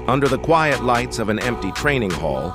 Under the quiet lights of an empty training hall,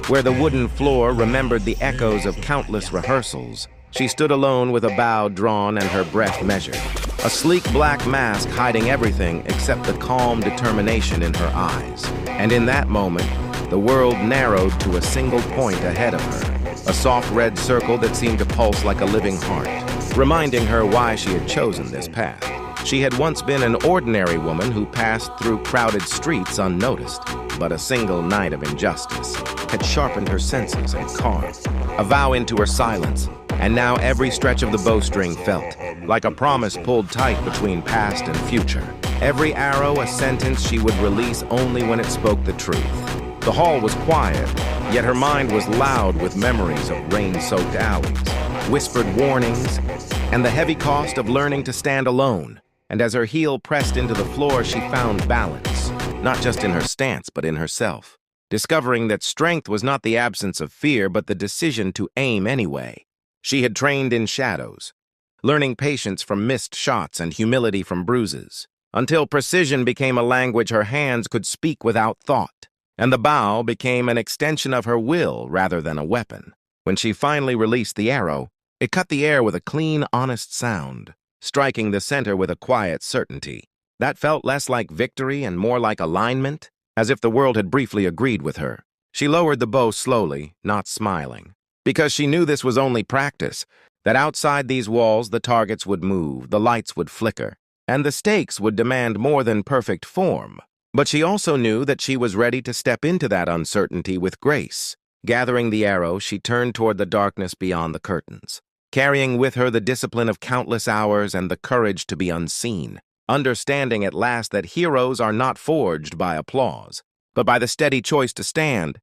where the wooden floor remembered the echoes of countless rehearsals, she stood alone with a bow drawn and her breath measured, a sleek black mask hiding everything except the calm determination in her eyes. And in that moment, the world narrowed to a single point ahead of her, a soft red circle that seemed to pulse like a living heart, reminding her why she had chosen this path. She had once been an ordinary woman who passed through crowded streets unnoticed, but a single night of injustice had sharpened her senses and carved a vow into her silence, and now every stretch of the bowstring felt like a promise pulled tight between past and future. Every arrow a sentence she would release only when it spoke the truth. The hall was quiet, yet her mind was loud with memories of rain-soaked alleys, whispered warnings, and the heavy cost of learning to stand alone. And as her heel pressed into the floor, she found balance, not just in her stance, but in herself, discovering that strength was not the absence of fear, but the decision to aim anyway. She had trained in shadows, learning patience from missed shots and humility from bruises, until precision became a language her hands could speak without thought, and the bow became an extension of her will rather than a weapon. When she finally released the arrow, it cut the air with a clean, honest sound, striking the center with a quiet certainty. That felt less like victory and more like alignment, as if the world had briefly agreed with her. She lowered the bow slowly, not smiling, because she knew this was only practice, that outside these walls the targets would move, the lights would flicker, and the stakes would demand more than perfect form. But she also knew that she was ready to step into that uncertainty with grace. Gathering the arrow, she turned toward the darkness beyond the curtains, carrying with her the discipline of countless hours and the courage to be unseen, understanding at last that heroes are not forged by applause, but by the steady choice to stand,